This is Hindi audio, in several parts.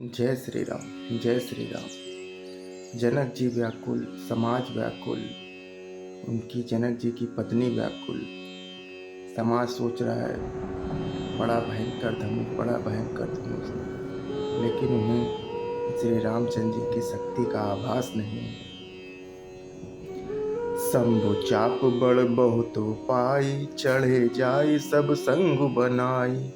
जय श्री राम, जय श्री राम। जनक जी व्याकुल, समाज व्याकुल, उनकी जनक जी की पत्नी व्याकुल। समाज सोच रहा है बड़ा भयंकर धनुष, बड़ा भयंकर धनुष, लेकिन उन्हें श्री रामचंद्र जी की शक्ति का आभास नहीं है। शंभु चाप बड़ बहुत पाई, चढ़े जाई सब संग बनाई।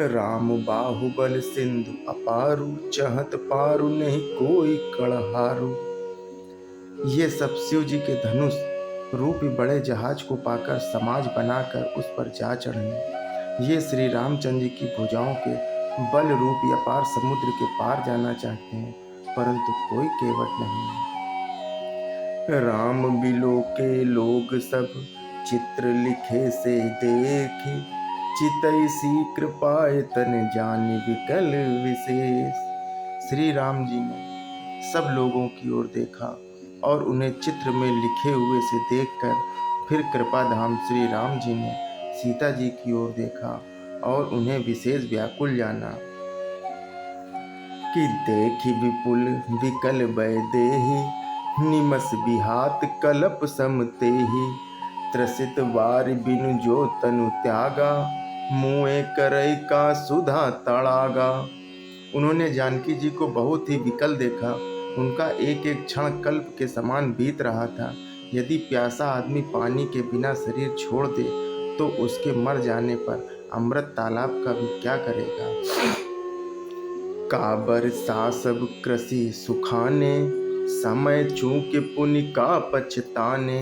राम बाहुबल सिंधु अपारु, चहत पारु नहीं कोई कड़हारू। ये सब शिव जी के धनुष रूपी बड़े जहाज को पाकर समाज बनाकर उस पर जा चढ़ने। ये श्री रामचंद्र जी की भुजाओं के बल रूपी अपार समुद्र के पार जाना चाहते हैं, परंतु कोई केवट नहीं है। राम बिलो के लोग सब, चित्र लिखे से देखे। चितई सी कृपाए तन जानि विकल विशेष। श्री राम जी ने सब लोगों की ओर देखा और उन्हें चित्र में लिखे हुए से देखकर फिर कृपा धाम श्री राम जी ने सीता जी की ओर देखा और उन्हें विशेष व्याकुल जाना कि देखी विपुल विकल भय देहि, निमस बिहात कलप समते ही। त्रसित वार बिनु जो तनु त्यागा, मुए करई का सुधा तड़ागा। उन्होंने जानकी जी को बहुत ही विकल देखा। उनका एक एक क्षण कल्प के समान बीत रहा था। यदि प्यासा आदमी पानी के बिना शरीर छोड़ दे तो उसके मर जाने पर अमृत तालाब का भी क्या करेगा। काबर सा सब कृषि सुखाने, समय चूके पुनि का पछताने।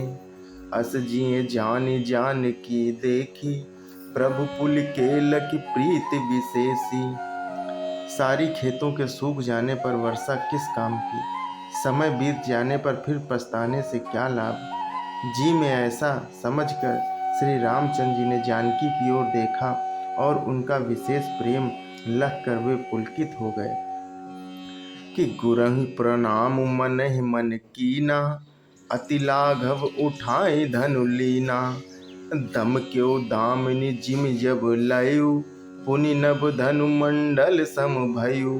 अस जिए जान जान की देखी, प्रभु पुल के लकी प्रीति विशेषी। सारी खेतों के सूख जाने पर वर्षा किस काम की, समय बीत जाने पर फिर पछताने से क्या लाभ। जी में ऐसा समझकर श्री रामचंद्र जी ने जानकी की ओर देखा और उनका विशेष प्रेम लग कर वे पुलकित हो गए कि गुरहि प्रणाम मनहि मन कीना, अति लाघव उठाए धनु लीना। दम क्यों दामिनी जिम जब लयु, पुनि नभ धनु मंडल सम भयु।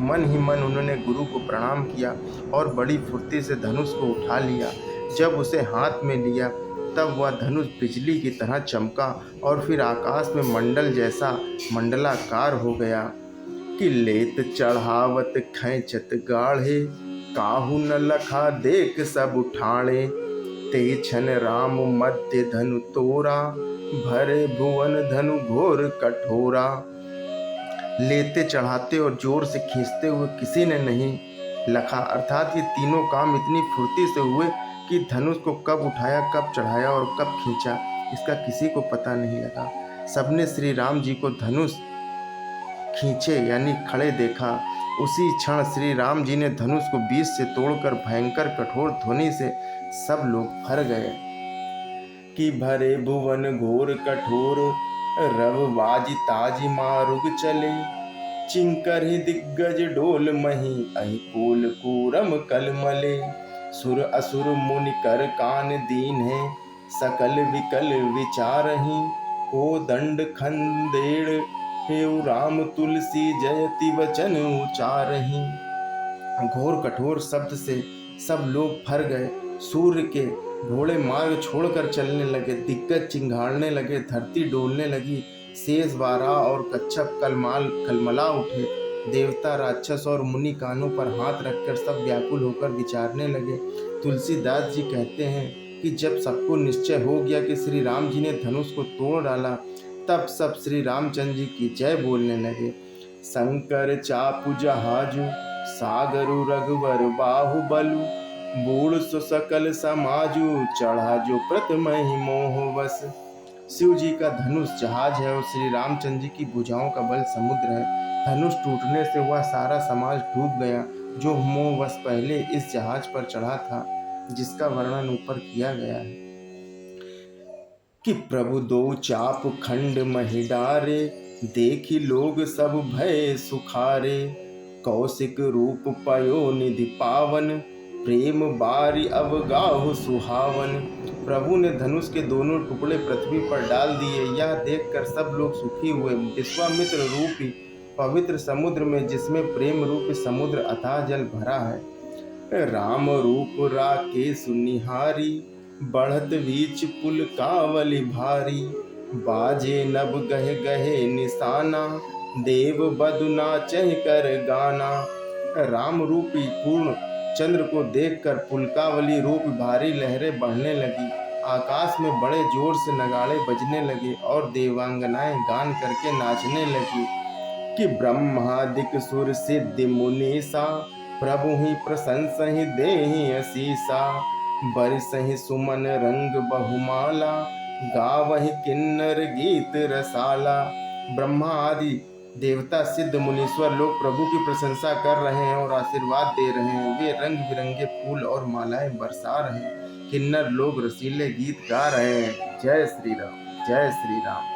मन ही मन उन्होंने गुरु को प्रणाम किया और बड़ी फुर्ती से धनुष को उठा लिया। जब उसे हाथ में लिया तब वह धनुष बिजली की तरह चमका और फिर आकाश में मंडल जैसा मंडलाकार हो गया कि लेत चढ़ावत खैचत गाढ़े, काहू न लखा देख सब उठाणे। ते छन राम मध्य धनु तोरा, भरे भुवन धनु घोर कठोरा। लेते चढ़ाते और जोर से खींचते हुए किसी ने नहीं लखा, अर्थात ये तीनों काम इतनी फुर्ती से हुए कि धनुष को कब उठाया, कब चढ़ाया और कब खींचा इसका किसी को पता नहीं लगा। सबने श्री राम जी को धनुष खींचे यानी खड़े देखा। उसी क्षण श्री राम जी ने धनुष को बीच से तोड़कर भयंकर कठोर ध्वनि से सब लोग भर गए कि भरे भुवन घोर कठोर, रव बाजी ताजी मारुग चले। चिंकर ही दिग्गज डोल मही, अहि कोल कूरम कलमले। सुर असुर मुनि कर कान दीन है, सकल विकल विचारहि। को दंड खंडेड़ हेउ राम तुलसी, जयति वचन उचारहि। घोर कठोर शब्द से सब लोग भर गए। सूर्य के घोड़े मार्ग छोड़कर चलने लगे, दिग्गज चिंघाड़ने लगे, धरती डोलने लगी, शेष बारह और कच्छप कलमला उठे। देवता राक्षस और मुनि कानों पर हाथ रखकर सब व्याकुल होकर विचारने लगे। तुलसीदास जी कहते हैं कि जब सबको निश्चय हो गया कि श्री राम जी ने धनुष को तोड़ डाला, तब सब श्री रामचंद्र जी की जय बोलने लगे। शंकर चापु जहाजु, सागरु रघुवर बाहुबलु। बूढ़ सो सकल समाजु, चढ़ा जो प्रथमहि मोह वश। शिव जी का धनुष जहाज है और श्री रामचंद्र जी की भुजाओं का बल समुद्र है। धनुष टूटने से वह सारा समाज डूब गया जो मोहवश पहले इस जहाज पर चढ़ा था, जिसका वर्णन ऊपर किया गया है कि प्रभु दो चाप खंड महि डारे, देखी लोग सब भय सुखारे। कौशिक रूप पयो निधि पावन, प्रेम बारी अवगाहु सुहावन। प्रभु ने धनुष के दोनों टुकड़े पृथ्वी पर डाल दिए। यह देखकर सब लोग सुखी हुए। विश्वामित्र रूपी पवित्र समुद्र में, जिसमें प्रेम रूप समुद्र अथाह जल भरा है। राम रूप राकेश निहारी, बढ़त बीच पुल कावली भारी। बाजे नभ गहे गहे निशाना, देव बदु नाचहि कर गाना। राम रूपी पूर्ण चंद्र को देखकर पुलकावली रूप भारी लहरें बढ़ने लगी। आकाश में बड़े जोर से नगाड़े बजने लगे और देवांगनाएं गान करके नाचने लगी कि ब्रह्मादिक सुर सिद्धि मुनीसा, प्रभु ही प्रशंसहि देहि असीसा। बरसहि सुमन रंग बहुमाला, गावहि किन्नर गीत रसाला। ब्रह्मा आदि देवता सिद्ध मुनीश्वर लोग प्रभु की प्रशंसा कर रहे हैं और आशीर्वाद दे रहे हैं। वे रंग बिरंगे फूल और मालाएं बरसा रहे हैं। किन्नर लोग रसीले गीत गा रहे हैं। जय श्री राम, जय श्री राम।